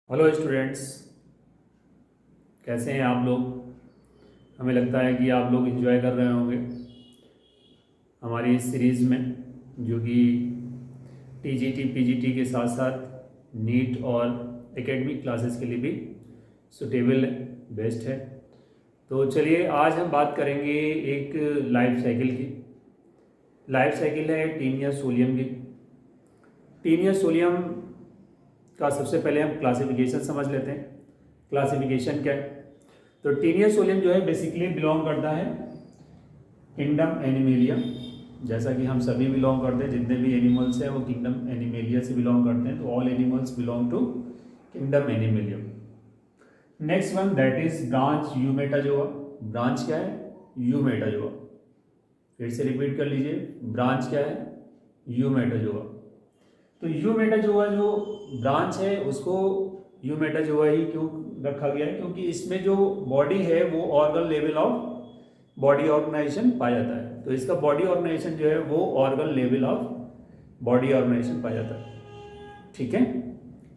Hello students, कैसे हैं आप लोग। हमें लगता है कि आप लोग एंजॉय कर रहे होंगे हमारी इस सीरीज़ में, जो कि टीजीटी पीजीटी के साथ साथ नीट और एकेडमिक क्लासेस के लिए भी सुटेबल है, बेस्ट है। तो चलिए आज हम बात करेंगे एक लाइफ साइकिल की। लाइफ साइकिल है टीनिया सोलियम की। टीनिया सोलियम का सबसे पहले हम क्लासिफिकेशन समझ लेते हैं। क्लासिफिकेशन क्या है? तो टीनिया सोलियम जो है बेसिकली बिलोंग करता है किंगडम एनिमेलिया, जैसा कि हम सभी बिलोंग करते हैं, जितने भी एनिमल्स हैं वो किंगडम एनिमेलिया से बिलोंग करते हैं। तो all animals belong to kingdom Animalia. Next one that is branch Eumetazoa. Branch क्या है? यूमेटाजोआ। फिर से रिपीट कर लीजिए, ब्रांच क्या है? यूमेटाजोआ। तो यूमेटाजोआ जो ब्रांच है उसको यूमेटाजोआ ही क्यों रखा गया है? क्योंकि इसमें जो बॉडी है वो organ level of body organization पाया जाता है। तो इसका बॉडी ऑर्गेनाइजेशन जो है वो organ level of body organization पाया जाता है। ठीक है,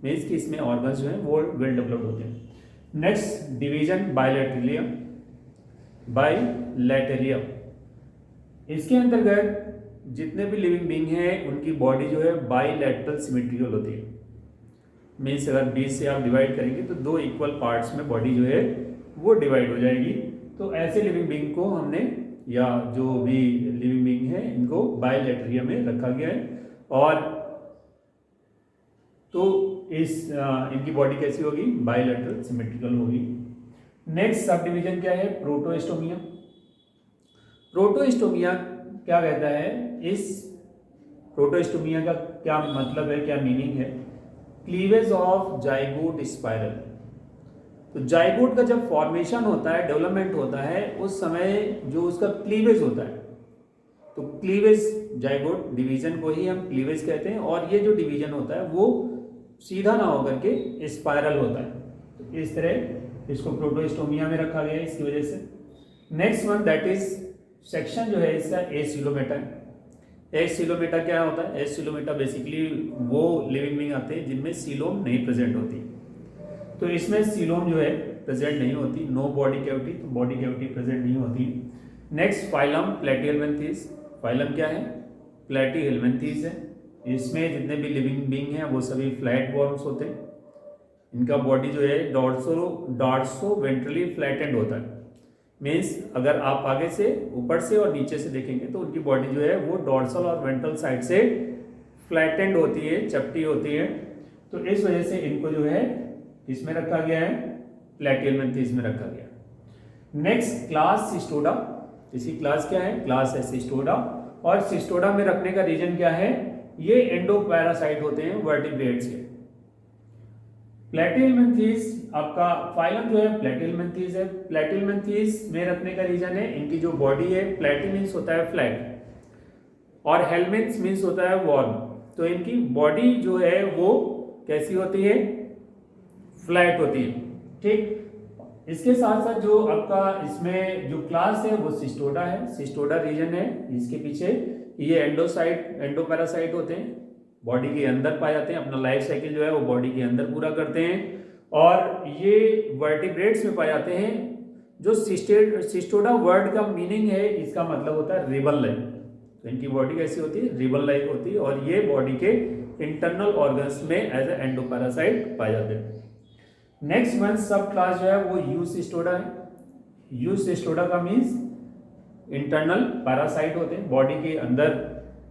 मीन्स कि इसमें ऑर्गन्स जो है वो वेल डेवलप्ड होते हैं। Next division बायलैटेरिया। बायलैटेरिया, इसके अंतर्गत जितने भी लिविंग बीइंग हैं उनकी बॉडी जो है बायलैटरल सिमेट्रिकल होती है। मीन्स अगर 20 से आप डिवाइड करेंगे तो दो इक्वल पार्ट्स में बॉडी जो है वो डिवाइड हो जाएगी। तो ऐसे लिविंग बीइंग को हमने, या जो भी लिविंग बीइंग है, इनको बायलैटेरिया में रखा गया है। और तो इनकी बॉडी कैसी होगी? बायलैटरल सिमेट्रिकल होगी। नेक्स्ट सब डिवीजन क्या है? प्रोटोस्टोमिया। प्रोटोस्टोमिया क्या कहता है? इस प्रोटोस्टोमिया का क्या मतलब है, क्या मीनिंग है? Cleavage of zygote spiral. तो जाइगोट का जब फॉर्मेशन होता है, डेवलपमेंट होता है, उस समय जो उसका क्लीवेज होता है, तो क्लीवेज जाइगोट डिवीजन को ही हम क्लीवेज कहते हैं। और ये जो डिवीजन होता है वो सीधा ना होकर के स्पाइरल होता है। तो इस तरह इसको प्रोटोस्टोमिया में रखा गया है इसकी वजह से। Next one that is section जो है इसका एसिलोमेटा है। एसिलोमेटा क्या होता है? एसिलोमेटा बेसिकली वो लिविंग बीइंग आते हैं जिनमें सीलोम नहीं प्रेजेंट होती। तो इसमें सीलोम जो है प्रेजेंट नहीं होती। नो बॉडी कैविटी, तो बॉडी कैविटी प्रेजेंट नहीं होती। Next phylum Platyhelminthes. फाइलम क्या है? प्लेटीहेल्मिन्थीज है। इसमें जितने भी लिविंग बीइंग हैं वो सभी फ्लैट वॉर्म्स होते हैं। इनका बॉडी जो है डॉर्सो वेंट्रली फ्लैटेंड होता है। मीन्स अगर आप आगे से, ऊपर से और नीचे से देखेंगे तो उनकी बॉडी जो है वो डॉर्सल और वेंट्रल साइड से फ्लैटेंड होती है, चपटी होती है। तो इस वजह से इनको जो है इसमें रखा गया है, प्लेटीहेल्मिन्थीज में रखा गया। Next class Cestoda. इसी क्लास क्या है? क्लास है सिस्टोडा। और सिस्टोडा में रखने का रीजन क्या है? ये एंडोपैरासाइट होते हैं वर्टिब्रेट्स के। प्लेटीहेल्मिन्थीज आपका फाइलम जो है प्लेटीहेल्मिन्थीज है। प्लेटीहेल्मिन्थीज में रखने का रीजन है इनकी जो बॉडी है, प्लेटी मीन्स होता है फ्लैट और हेलमिन्स मीन्स होता है वार्म। तो इनकी बॉडी जो है वो कैसी होती है? फ्लैट होती है। ठीक, इसके साथ साथ जो आपका इसमें जो क्लास है वो सिस्टोडा है। सिस्टोडा रीजन है, इसके पीछे ये एंडोपैरासाइट होते हैं, बॉडी के अंदर पाए जाते हैं। अपना लाइफ साइकिल जो है वो बॉडी के अंदर पूरा करते हैं और ये वर्टिब्रेट्स में पाए जाते हैं। जो सिस्टोडा वर्ड का मीनिंग है, इसका मतलब होता है रिबन लाइक। तो इनकी बॉडी कैसी होती है? रिबन लाइक होती है। और ये बॉडी के इंटरनल ऑर्गन्स में एज ए एंडोपैरासाइट पाए जाते हैं। नेक्स्ट वन सब क्लास जो है वो यूसिस्टोडा है। यूसिस्टोडा का मीन्स इंटरनल पैरासाइट होते हैं, बॉडी के अंदर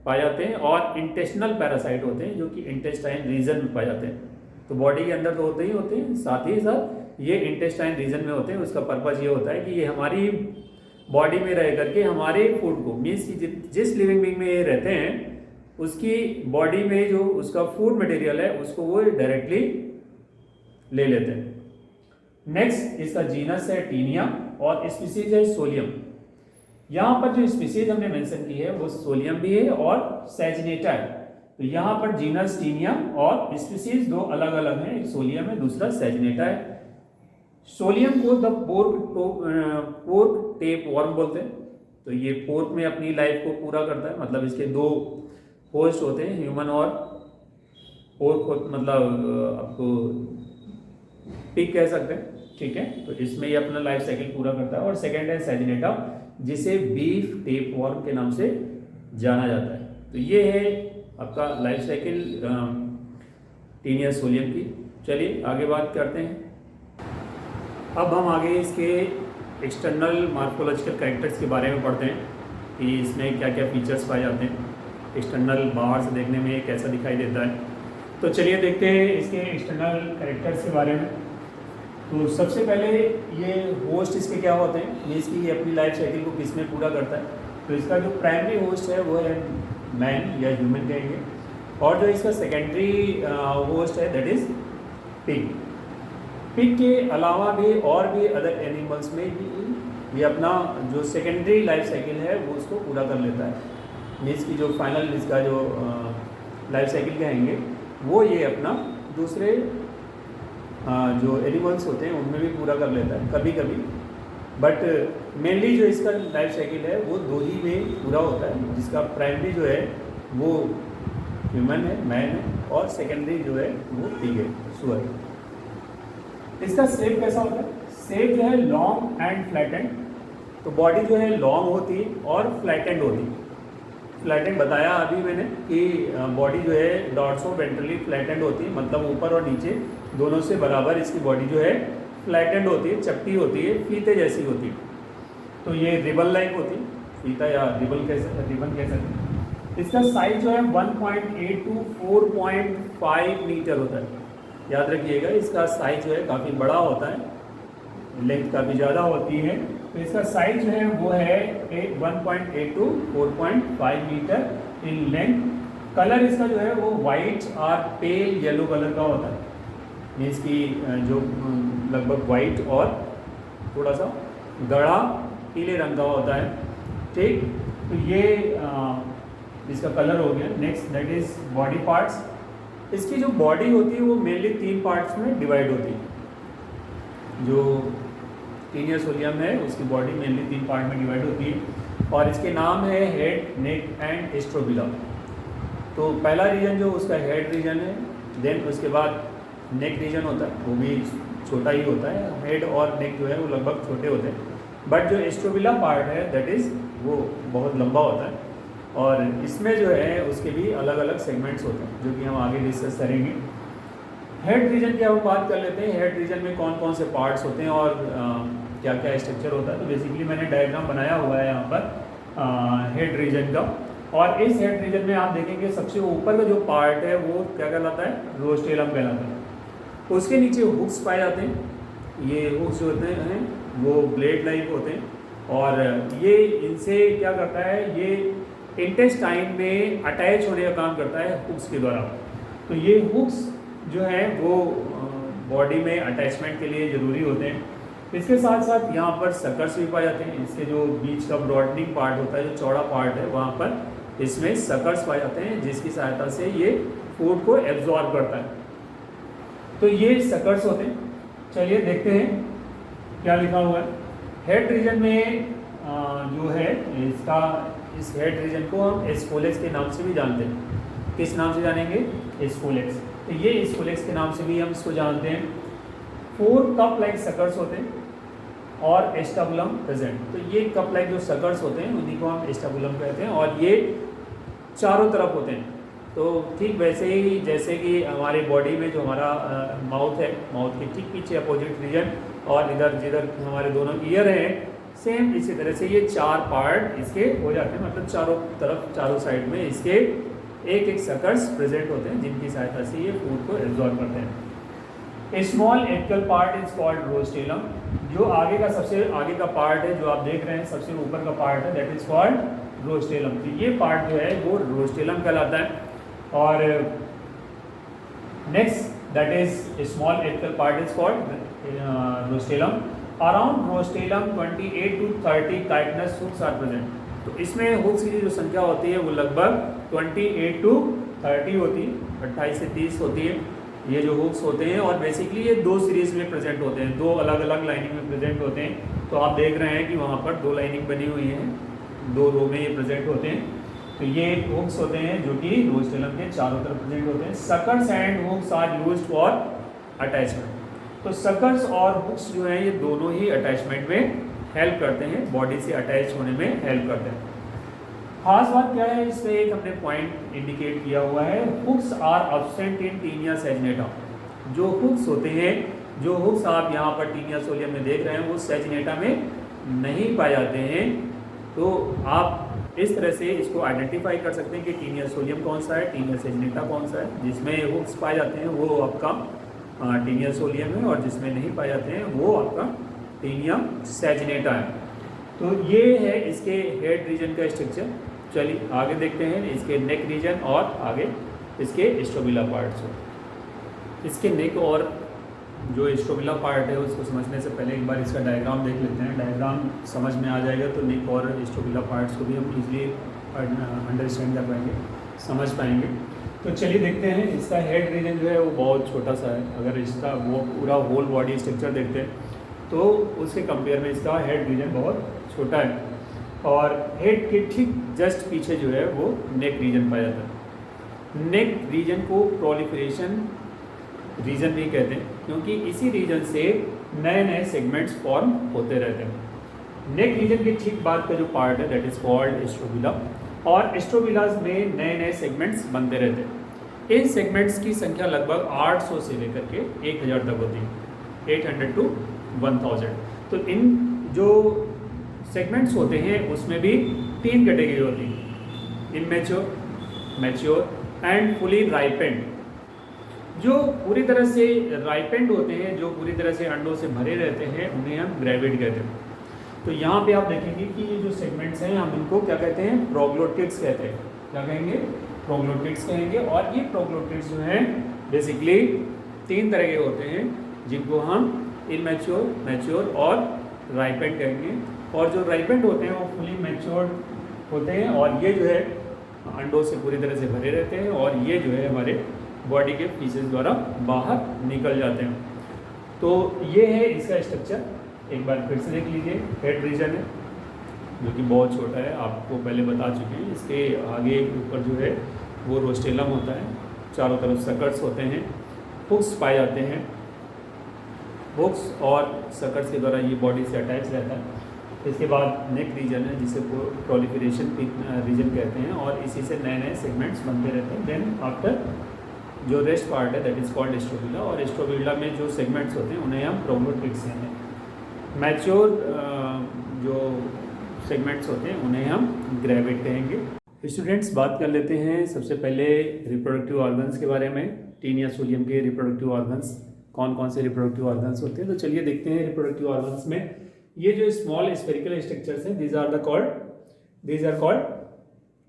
पाए जाते हैं। और इंटेस्टिनल पैरासाइट होते हैं जो कि इंटेस्टाइन रीजन में पाए जाते हैं। तो बॉडी के अंदर तो होते ही होते हैं, साथ ही साथ ये इंटेस्टाइन रीजन में होते हैं। उसका पर्पज ये होता है कि ये हमारी बॉडी में रह करके हमारे फूड को, मीन्स कि जिस लिविंग बीइंग में ये रहते हैं उसकी बॉडी में जो उसका फूड मटेरियल है उसको वो डायरेक्टली ले लेते हैं। नेक्स्ट इसका जीनस है टीनिया और स्पीसीज है सोलियम। यहां पर जो स्पीसीज हमने मेंशन की है वो सोलियम भी है और सैजिनेटा है। तो यहां पर जीनस टीनिया और स्पीसीज दो अलग अलग हैं, एक सोलियम है, दूसरा सैजिनेटा है। सोलियम को द पोर्क टेप वर्म बोलते हैं। तो ये पोर्क में अपनी लाइफ को पूरा करता है, मतलब इसके दो होस्ट होते हैं, ह्यूमन और पोर्क, मतलब आपको पिग कह सकते हैं, ठीक है। तो इसमें ये अपना लाइफ साइकिल पूरा करता है। और सेकेंड है सैजिनेटा, जिसे बीफ टेपवर्म के नाम से जाना जाता है। तो ये है आपका लाइफ साइकिल टीनिया सोलियम की। चलिए आगे बात करते हैं। अब हम आगे इसके एक्सटर्नल मार्फोलॉजिकल कैरेक्टर्स के बारे में पढ़ते हैं कि इसमें क्या क्या फीचर्स पाए जाते हैं, एक्सटर्नल बाहर से देखने में कैसा दिखाई देता है। तो चलिए देखते हैं इसके एक्सटर्नल कैरेक्टर्स के बारे में। तो सबसे पहले ये होस्ट इसके क्या होते हैं, ये इसकी ये अपनी लाइफ साइकिल को किस में पूरा करता है। तो इसका जो प्राइमरी होस्ट है वो है मैन या ह्यूमन कहेंगे, और जो इसका सेकेंडरी होस्ट है दैट इज पिग। पिग के अलावा भी और भी अदर एनिमल्स में भी ये अपना जो सेकेंडरी लाइफ साइकिल है वो उसको पूरा कर लेता है। इसकी जो फाइनल इसका जो लाइफ साइकिल कहेंगे वो ये अपना दूसरे जो एनिमल्स होते हैं उनमें भी पूरा कर लेता है कभी कभी, बट मेनली जो इसका लाइफ साइकिल है वो दो ही में पूरा होता है, जिसका प्राइमरी जो है वो ह्यूमन है, मैन है, और सेकेंडरी जो है वो पिग है, सुअर। इसका शेप कैसा होता है, शेप जो है लॉन्ग एंड फ्लैटेंड। तो बॉडी जो है लॉन्ग होती है और फ्लैटेंड होती है। फ्लैटेंड बताया अभी मैंने कि बॉडी जो है डॉर्सो वेंट्रली फ्लैटेंड होती है, मतलब ऊपर और नीचे दोनों से बराबर इसकी बॉडी जो है फ्लैटेंड होती है, चपटी होती है, फीते जैसी होती है। तो ये रिबन लाइक होती है, फीता या रिबन कह सकते हैं। इसका साइज जो है 1.8 to 4.5 मीटर होता है। याद रखिएगा इसका साइज जो है काफ़ी बड़ा होता है, लेंथ काफ़ी ज़्यादा होती है। तो इसका साइज जो है वो है 1.8 to 4.5 metre in length. Colour इसका जो है वो वाइट और पेल येलो कलर का होता है, मीन्स की जो लगभग वाइट और थोड़ा सा गाढ़ा पीले रंग का होता है, ठीक। तो ये इसका कलर हो गया। Next that is body parts. इसकी जो बॉडी होती है वो मेनली 3 पार्ट्स में डिवाइड होती है। जो टीनिया सोलियम है उसकी बॉडी मेनली 3 पार्ट में डिवाइड होती है, और इसके नाम है हेड, नेक एंड एस्ट्रोबिला। तो पहला रीजन जो उसका हेड रीजन है, देन उसके बाद नेक रीजन होता है, वो भी छोटा ही होता है। हेड और नेक जो है वो लगभग छोटे होते हैं, बट जो एस्ट्रोबिला पार्ट है दैट इज़ वो बहुत लंबा होता है। और इसमें जो है उसके भी अलग अलग सेगमेंट्स होते हैं जो कि हम आगे डिस्कस करेंगे। हेड रीजन की हम बात कर लेते हैं। हेड रीजन में कौन कौन से पार्ट्स होते हैं और क्या क्या स्ट्रक्चर होता है। तो बेसिकली मैंने डायग्राम बनाया हुआ है यहाँ पर हेड रीजन का, और इस हेड रीजन में आप देखेंगे सबसे ऊपर का जो पार्ट है वो क्या कहलाता है, रोस्टेलम कहलाता है। उसके नीचे हुक्स पाए जाते हैं। ये हुक्स जो होते हैं वो ब्लेड लाइक होते हैं, और ये इनसे क्या करता है, ये इंटेस्टाइन में अटैच होने का काम करता है हुक्स के द्वारा। तो ये हुक्स जो है वो बॉडी में अटैचमेंट के लिए ज़रूरी होते हैं। इसके साथ साथ यहाँ पर सकर्स भी पाए जाते हैं। इसके जो बीच का ब्रॉडनिंग पार्ट होता है, जो चौड़ा पार्ट है, वहाँ पर इसमें सकर्स पाए जाते हैं, जिसकी सहायता से ये फूड को एब्जॉर्ब करता है। तो ये सकर्स होते हैं। चलिए देखते हैं क्या लिखा हुआ है। हेड रीजन में जो है इसका, इस हेड रीजन को हम एस्कोलेक्स के नाम से भी जानते हैं। किस नाम से जानेंगे, एस्कोलेक्स। तो ये एस्कोलेक्स के नाम से भी हम इसको जानते हैं। 4 कप लाइक सकर्स होते हैं और एस्टाबुलम प्रेजेंट। तो ये कप लाइक जो सकर्स होते हैं उन्हीं को हम एस्टाबुलम कहते हैं, और ये चारों तरफ होते हैं। तो ठीक वैसे ही जैसे कि हमारे बॉडी में जो हमारा माउथ है, माउथ के ठीक पीछे अपोजिट रीजन, और इधर जिधर हमारे दोनों ईयर हैं, सेम इसी तरह से ये 4 पार्ट इसके हो जाते हैं। मतलब चारों तरफ, चारों साइड में इसके एक एक सकर्स प्रेजेंट होते हैं, जिनकी सहायता से ये फूड को एब्जॉर्ब करते हैं। Small apical part is called rostellum. जो आगे का सबसे आगे का पार्ट है, जो आप देख रहे हैं सबसे ऊपर का पार्ट है, दैट इज कॉल्ड रोस्टेलम। तो ये पार्ट जो है वो रोस्टेलम कहलाता है। और next that is small apical part is called rostellum. Around rostellum 28 to 30 chitinous hooks are present. तो इसमें हुक्स की जो संख्या होती है वो लगभग 28 to 30 होती है, 28 से 30 होती है ये जो हुक्स होते हैं। और बेसिकली ये 2 सीरीज में प्रेजेंट होते हैं, 2 अलग अलग लाइनिंग में प्रेजेंट होते हैं। तो आप देख रहे हैं कि वहाँ पर 2 लाइनिंग बनी हुई हैं, 2 रो में ये प्रेजेंट होते हैं। तो ये हुक्स होते हैं जो कि रोस्टेलम के चारों तरफ प्रेजेंट होते हैं। Suckers and hooks are used for attachment. तो सकर्स और हुक्स जो हैं ये दोनों ही अटैचमेंट में हेल्प करते हैं, बॉडी से अटैच होने में हेल्प करते हैं। खास बात क्या है, इसमें एक हमने पॉइंट इंडिकेट किया हुआ है, hooks are absent in Taenia saginata. जो हुक्स होते हैं, जो हुक्स आप यहाँ पर टीनिया सोलियम में देख रहे हैं वो सैजिनेटा में नहीं पाए जाते हैं। तो आप इस तरह से इसको आइडेंटिफाई कर सकते हैं कि टीनिया सोलियम कौन सा है, टीनिया सैजिनेटा कौन सा है। जिसमें हुक्स पाए जाते हैं वो आपका टीनिया सोलियम है, और जिसमें नहीं पाए जाते हैं वो आपका टीनिया सैजिनेटा है। तो ये है इसके हेड रीजन का स्ट्रक्चर। चलिए आगे देखते हैं इसके नेक रीजन और आगे इसके स्ट्रोबिला पार्ट्स। इसके नेक और जो स्ट्रोबिला पार्ट है उसको समझने से पहले एक बार इसका डायग्राम देख लेते हैं। डायग्राम समझ में आ जाएगा तो नेक और स्ट्रोबिला पार्ट्स को भी हम इजीली अंडरस्टैंड कर पाएंगे, समझ पाएंगे। तो चलिए देखते हैं। इसका हेड रीजन जो है वो बहुत छोटा सा है। अगर इसका वो पूरा होल बॉडी स्ट्रक्चर देखते हैं तो उसके कंपेयर में इसका हेड रीजन बहुत छोटा है, और हेड के ठीक जस्ट पीछे जो है वो नेक रीजन पाया जाता है। नेक रीजन को प्रोलिफरेशन रीजन भी कहते हैं, क्योंकि इसी रीजन से नए नए सेगमेंट्स फॉर्म होते रहते हैं। नेक रीजन के ठीक बाद का जो पार्ट है दैट इज कॉल्ड स्ट्रोबिला, और स्ट्रोबिलाज में नए नए सेगमेंट्स बनते रहते हैं। इन सेगमेंट्स की संख्या लगभग 800 से लेकर के 1000 तक होती है, 800 to 1000। तो इन जो सेगमेंट्स होते हैं उसमें भी 3 कैटेगरी होती है, immature, mature and fully ripened. जो पूरी तरह से राइपेंड होते हैं, जो पूरी तरह से अंडों से भरे रहते हैं, उन्हें हम ग्रेविड कहते हैं। तो यहाँ पे आप देखेंगे कि ये जो सेगमेंट्स हैं हम इनको क्या कहते हैं, प्रोग्लोटिड्स कहते हैं। क्या कहेंगे, प्रोग्लोटिड्स कहेंगे। और ये प्रोग्लोटिड्स जो हैं बेसिकली 3 तरह के होते हैं, जिनको हम इनमैच्योर, मैच्योर और राइपेंड कहेंगे। और जो राइपेंड होते हैं वो फुली मैच्योर्ड होते हैं, और ये जो है अंडों से पूरी तरह से भरे रहते हैं, और ये जो है हमारे बॉडी के पीसेस द्वारा बाहर निकल जाते हैं। तो ये है इसका स्ट्रक्चर। एक बार फिर से देख लीजिए। हेड रीजन है जो कि बहुत छोटा है, आपको पहले बता चुके हैं। इसके आगे ऊपर जो है वो रोस्टेलम होता है, चारों तरफ सकर्स होते हैं, हुक्स पाए जाते हैं। हुक्स और सकर्स के द्वारा ये बॉडी से अटैच रहता है। इसके बाद नेक रीजन है जिसे प्रोलिफरेशन रीजन कहते हैं, और इसी से नए नए सेगमेंट्स बनते रहते हैं। देन आफ्टर जो रेस्ट पार्ट है दैट इज कॉल्ड स्ट्रोबिला, और स्ट्रोबिला में जो सेगमेंट्स होते हैं उन्हें हम प्रोग्लोटिड्स कहते हैं। मैच्योर जो सेगमेंट्स होते हैं उन्हें हम ग्रेविड कहेंगे। स्टूडेंट्स बात कर लेते हैं सबसे पहले रिप्रोडक्टिव ऑर्गन्स के बारे में। टीनिया सोलियम के रिप्रोडक्टिव ऑर्गन्स कौन कौन से रिप्रोडक्टिव ऑर्गन्स होते हैं, तो चलिए देखते हैं। रिप्रोडक्टिव ऑर्गन्स में ये जो स्मॉल स्फेरिकल स्ट्रक्चर्स हैं दीज आर कॉल्ड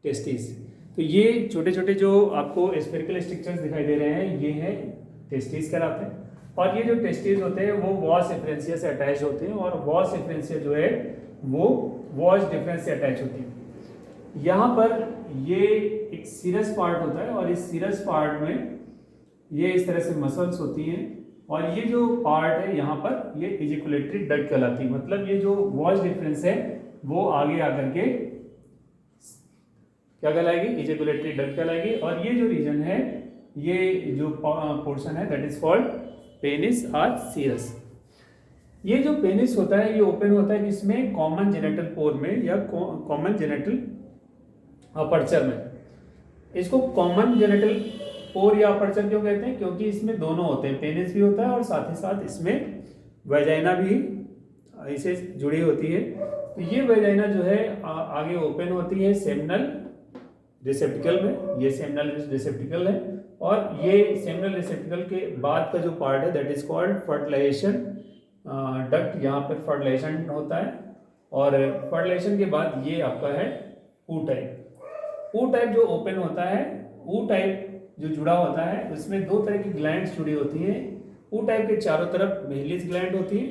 टेस्टिस। तो ये छोटे छोटे जो आपको स्फेरिकल स्ट्रक्चर्स दिखाई दे रहे हैं ये हैं टेस्टिस कहलाते हैं। और ये जो टेस्टिस होते हैं वो वॉस एफरेंसिया से अटैच होते हैं, और वॉस एफरेंसिया जो है वो वॉस डिफरेंस से अटैच होती है। यहाँ पर ये एक सीरस पार्ट होता है, और इस सीरस पार्ट में ये इस तरह से मसल्स होती हैं, और ये जो पार्ट है यहाँ पर ये इजिकुलेटरी डक्ट कहलाती है। मतलब ये जो वॉस डिफरेंस है वो आगे आकर के क्या कहलाएगी, इजिकुलेटरी डक्ट कहलाएगी। और ये जो रीजन है, ये जो पोर्शन है दैट इज कॉल्ड पेनिस और सीरस। ये जो पेनिस होता है ये ओपन होता है किसमें, कॉमन जेनेटल पोर में या कॉमन जेनेटल अपर्चर में। इसको कॉमन जेनेटल पोर या अपर्चर क्यों कहते हैं, क्योंकि इसमें दोनों होते हैं, पेनिस भी होता है और साथ ही साथ इसमें वेजाइना भी इसे जुड़ी होती है। तो ये वेजाइना जो है आगे ओपन होती है सेमिनल रिसेप्टिकल में, ये सेमिनल रिसेप्टिकल है। और ये सेमिनल रिसेप्टिकल के बाद का जो पार्ट है that is called fertilization duct. यहाँ पर फर्टिलाइजेशन होता है, और फर्टिलाइजेशन के बाद ये आपका है ऊ टाइप। ऊ टाइप जो ओपन होता है, ऊ टाइप जो जुड़ा होता है उसमें 2 तरह की ग्लैंड्स जुड़ी होती हैं। ऊ टाइप के चारों तरफ मेहलिस ग्लैंड होती है,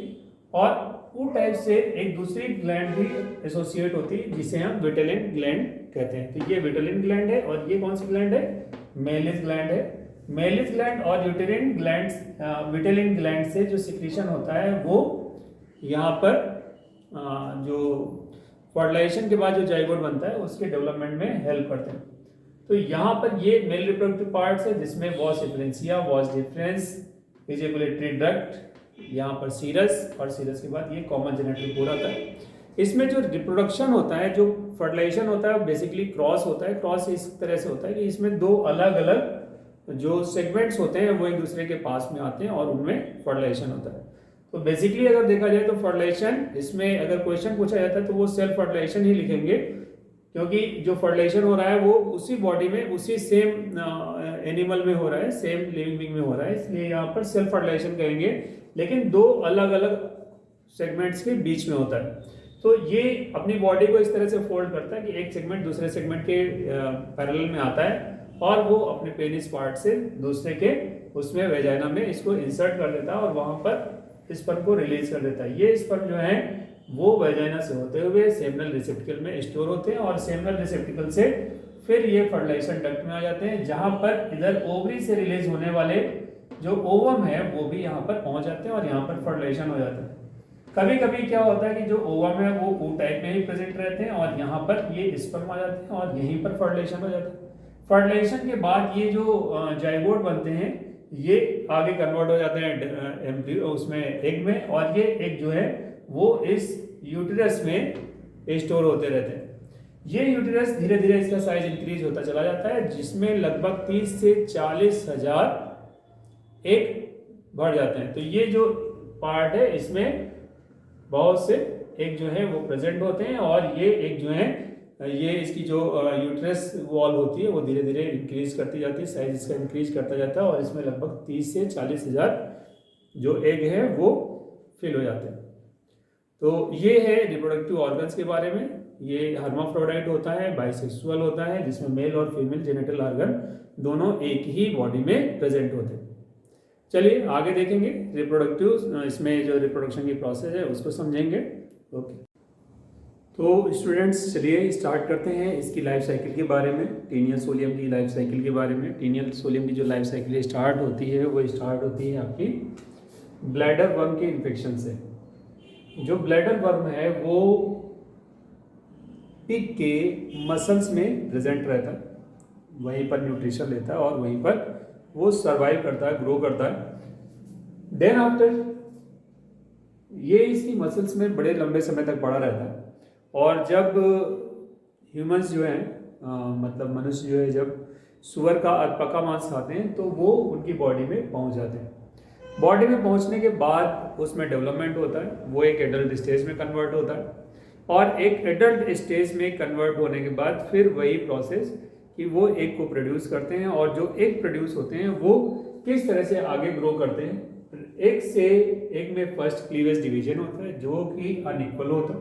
और ऊ टाइप से एक दूसरी ग्लैंड भी एसोसिएट होती है जिसे हम विटेलिन ग्लैंड कहते हैं। तो ये विटेलिन ग्लैंड है, और ये कौन सी ग्लैंड है, मेलिस ग्लैंड है। मेलिस ग्लैंड और यूटेरिन ग्लैंड, विटेलिन ग्लैंड से जो सिक्रीशन होता है वो यहाँ पर जो फर्टिलाइजेशन के बाद जो जाइगोट बनता है उसके डेवलपमेंट में हेल्प करते हैं। तो यहाँ पर ये मेल रिप्रोडक्टिव पार्ट्स है जिसमें vas efferentia, vas deferens, ejaculatory duct, यहाँ पर सीरस, और सीरस के बाद ये कॉमन जेनेटिक कोड आता है। इसमें जो रिप्रोडक्शन होता है, जो फर्टिलाइजेशन होता है, बेसिकली क्रॉस होता है। क्रॉस इस तरह से होता है कि इसमें दो अलग अलग जो सेगमेंट्स होते हैं वो एक दूसरे के पास में आते हैं और उनमें फर्टिलाइजेशन होता है। तो बेसिकली अगर देखा जाए तो फर्टिलाइजेशन, इसमें अगर क्वेश्चन पूछा जाता है तो वो सेल्फ फर्टिलाइजेशन ही लिखेंगे, क्योंकि जो फर्टिलाइजेशन हो रहा है वो उसी बॉडी में, उसी सेम एनिमल में हो रहा है, सेम लिविंग बीइंग में हो रहा है, इसलिए यहाँ पर सेल्फ फर्टिलाइजेशन कहेंगे। लेकिन दो अलग अलग सेगमेंट्स के बीच में होता है। तो ये अपनी बॉडी को इस तरह से फोल्ड करता है कि एक सेगमेंट दूसरे सेगमेंट के पैरेलल में आता है और वो अपने पेनिस पार्ट से दूसरे के उसमें वेजाइना में इसको इंसर्ट कर देता है और वहां पर स्पर्म को रिलीज कर देता है। ये स्पर्म जो है वो वेजाइना से होते हुए सेमिनल रिसेप्टिकल में स्टोर होते हैं और सेमिनल रिसेप्टिकल से फिर ये फर्टिलाइजेशन डक्ट में आ जाते हैं, जहां पर इधर ओवरी से रिलीज होने वाले जो ओवम है वो भी यहाँ पर पहुंच जाते हैं और यहाँ पर फर्टिलाइजेशन हो जाता है। कभी कभी क्या होता है कि जो ओवम है वो ओ टाइप में ही प्रेजेंट रहते हैं और यहाँ पर ये स्पर्म आ जाते हैं और यहीं पर फर्टिलाइजेशन हो जाता है। फर्टिलाइजेशन के बाद ये जो जाइगोट बनते हैं ये आगे कन्वर्ट हो जाते हैं एम्ब्रियो उसमें, एग में, और ये एग जो है वो इस यूटेरस में स्टोर होते रहते हैं। ये यूटेरस धीरे धीरे इसका साइज इंक्रीज होता चला जाता है, जिसमें लगभग 30 से 40 हजार एग बढ़ जाते हैं। तो ये जो पार्ट है इसमें बहुत से एग जो है वो प्रेजेंट होते हैं और ये एग जो है ये इसकी जो यूट्रस वॉल होती है वो धीरे धीरे इंक्रीज करती जाती है, साइज इसका इंक्रीज करता जाता है और इसमें लगभग 30 से 40 हजार जो एग है वो फिल हो जाते हैं। तो ये है रिप्रोडक्टिव ऑर्गन्स के बारे में। ये हर्माफ्रोडाइट होता है, बाइसेक्सुअल होता है, जिसमें मेल और फीमेल जेनिटल ऑर्गन दोनों एक ही बॉडी में प्रेजेंट होते हैं। चलिए आगे देखेंगे रिप्रोडक्टिव, इसमें जो रिप्रोडक्शन की प्रोसेस है उसको समझेंगे। ओके, तो स्टूडेंट्स चलिए स्टार्ट करते हैं इसकी लाइफ साइकिल के बारे में, टीनियल सोलियम की लाइफ साइकिल के बारे में। टीनियल सोलियम की जो लाइफ साइकिल स्टार्ट होती है वो स्टार्ट होती है आपकी ब्लैडर वर्म के इन्फेक्शन से। जो ब्लैडर वर्म है वो पिग के मसल्स में प्रेजेंट रहता है, वहीं पर न्यूट्रिशन लेता है और वहीं पर वो सर्वाइव करता है, ग्रो करता है। देन आफ्टर ये इसकी मसल्स में बड़े लंबे समय तक पड़ा रहता है और जब ह्यूमंस जो हैं मतलब मनुष्य जो है जब सुअर का पका मांस खाते हैं तो वो उनकी बॉडी में पहुंच जाते हैं। बॉडी में पहुंचने के बाद उसमें डेवलपमेंट होता है, वो एक एडल्ट स्टेज में कन्वर्ट होता है और एक एडल्ट स्टेज में कन्वर्ट होने के बाद फिर वही प्रोसेस कि वो एग को प्रोड्यूस करते हैं और जो एग प्रोड्यूस होते हैं वो किस तरह से आगे ग्रो करते हैं। एग से एग में फर्स्ट क्लीवेज डिवीजन होता है जो कि अनइक्वल होता है,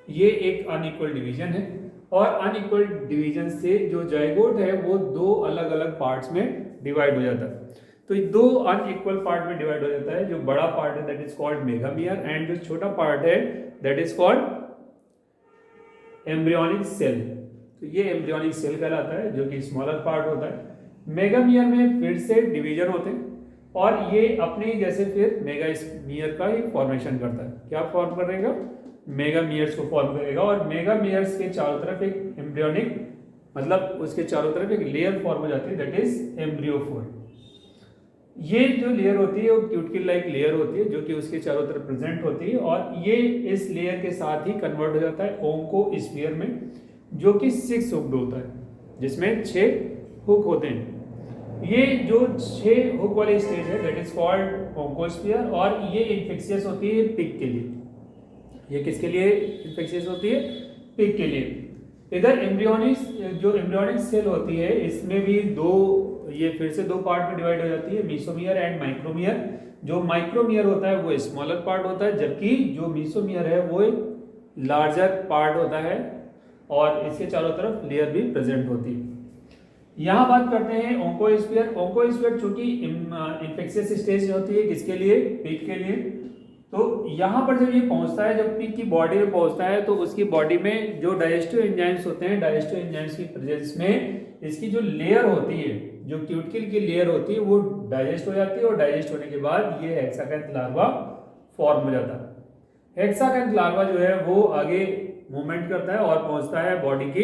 ये एक अनइक्वल डिवीजन है और अनइक्वल डिवीजन से जो जाइगोट है वो दो अलग अलग पार्ट्स में डिवाइड हो जाता है। तो ये दो अनइक्वल पार्ट में डिवाइड हो जाता है। जो बड़ा पार्ट है that is called megamere and जो छोटा पार्ट है that is called embryonic cell. तो ये एम्ब्रियोनिक सेल कहलाता है जो कि स्मॉलर पार्ट होता है। मेगामियर में फिर से डिवीजन होते हैं और ये अपने जैसे फिर मेगामियर का ही फॉर्मेशन करता है। क्या फॉर्म करेगा? मेगामियर्स को फॉर्म करेगा और मेगामियर्स के चारों तरफ एक एम्ब्रियोनिक मतलब उसके चारों तरफ एक लेयर फॉर्म हो जाती है दैट इज एम्ब्रियोफोर। ये जो लेयर होती है वो क्यूटिकल लाइक लेयर होती है जो कि उसके चारों तरफ प्रेजेंट होती है और ये इस लेयर के साथ ही कन्वर्ट हो जाता है ओंकोस्फीयर में जो कि 6 हुक्ड होता है, जिसमें 6 हुक होते हैं। ये जो 6 हुक वाली स्टेज है दैट इज कॉल्ड ओंकोस्फीयर और ये इन्फेक्शियस होती है पिग के लिए। ये किसके लिए इन्फेक्शियस होती है? पिग के लिए। इधर एम्ब्रियोनिक सेल होती है इसमें भी ये फिर से दो पार्ट में डिवाइड हो जाती है, मीसोमियर एंड माइक्रोमियर। जो माइक्रोमियर होता है वो स्मॉलर पार्ट होता है जबकि जो मीसोमियर है वो लार्जर पार्ट होता है और इसके चारों तरफ लेयर भी प्रेजेंट होती है। यहाँ बात करते हैं ओंकोस्फीयर। ओंकोस्फीयर चूंकि इन्फेक्शियस स्टेज होती है किसके लिए? पिग के लिए। तो यहाँ पर जब ये पहुंचता है, जब पिग की बॉडी में पहुंचता है तो उसकी बॉडी में जो डाइजेस्टिव एंजाइम्स होते हैं, डाइजेस्टिव एंजाइम्स की प्रेजेंस में इसकी जो लेयर होती है, जो क्यूटिकल की लेयर होती है वो डाइजेस्ट हो जाती है और डाइजेस्ट होने के बाद ये हेक्साकैंथ लार्वा फॉर्म हो जाता है। हेक्साकैंथ लार्वा जो है वो आगे मूवमेंट करता है और पहुंचता है बॉडी की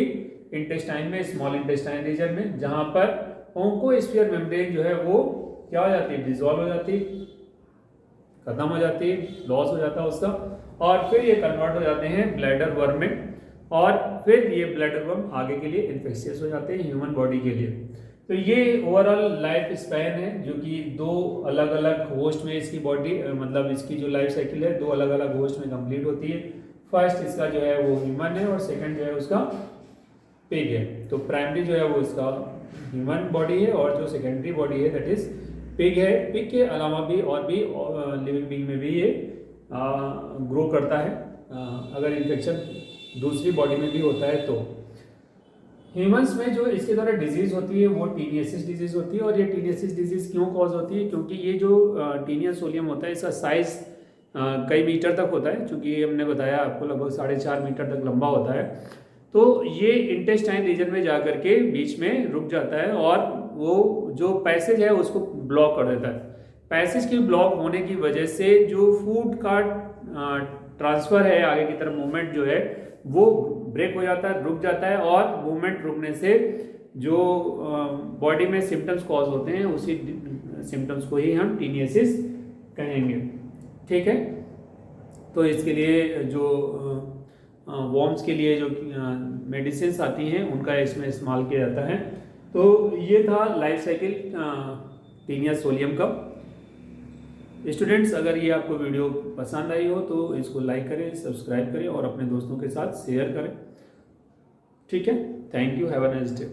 इंटेस्टाइन में, स्मॉल इंटेस्टाइन रीजन में, जहां पर ओंकोस्फीयर मेम्ब्रेन जो है वो क्या हो जाती है? डिसॉल्व हो जाती है। खत्म हो जाती है, लॉस हो जाता है उसका, और फिर ये कन्वर्ट हो जाते हैं ब्लैडर वर्म में, और फिर ये ब्लैडर वर्म आगे के लिए इन्फेक्शियस हो जाते हैं ह्यूमन बॉडी के लिए। तो ये ओवरऑल लाइफ स्पैन है जो कि दो अलग अलग होस्ट में इसकी बॉडी मतलब इसकी जो लाइफ साइकिल है दो अलग अलग होस्ट में कंप्लीट होती है। फर्स्ट इसका जो है वो ह्यूमन है और सेकंड जो है उसका पिग है। तो प्राइमरी जो है वो इसका ह्यूमन बॉडी है और जो सेकेंडरी बॉडी है दैट इज पिग है। पिग के अलावा भी और भी लिविंग बीइंग में भी ये ग्रो करता है अगर इन्फेक्शन दूसरी बॉडी में भी होता है तो। ह्यूमंस में जो इसके द्वारा डिजीज होती है वो टीनियसिस डिजीज होती है। और ये टीनियसिस डिजीज क्यों कॉज होती है, क्योंकि ये जो टीनिया सोलियम होता है इसका साइज कई मीटर तक होता है, क्योंकि हमने बताया आपको लगभग 4.5 मीटर तक लंबा होता है। तो ये इंटेस्टाइन रीजन में जा करके बीच में रुक जाता है और वो जो पैसेज है उसको ब्लॉक कर देता है। पैसेज के ब्लॉक होने की वजह से जो फूड का ट्रांसफर है आगे की तरफ मूवमेंट जो है वो ब्रेक हो जाता है, रुक जाता है, और मूवमेंट रुकने से जो बॉडी में सिम्टम्स कॉज होते हैं उसी सिम्टम्स को ही हम टीनियसिस कहेंगे। ठीक है, तो इसके लिए जो वॉर्म्स के लिए जो मेडिसिन आती हैं उनका इसमें इस्तेमाल किया जाता है। तो ये था लाइफ साइकिल टीनिया सोलियम का। स्टूडेंट्स, अगर ये आपको वीडियो पसंद आई हो तो इसको लाइक करें, सब्सक्राइब करें और अपने दोस्तों के साथ शेयर करें। ठीक है, thank you, have a nice day.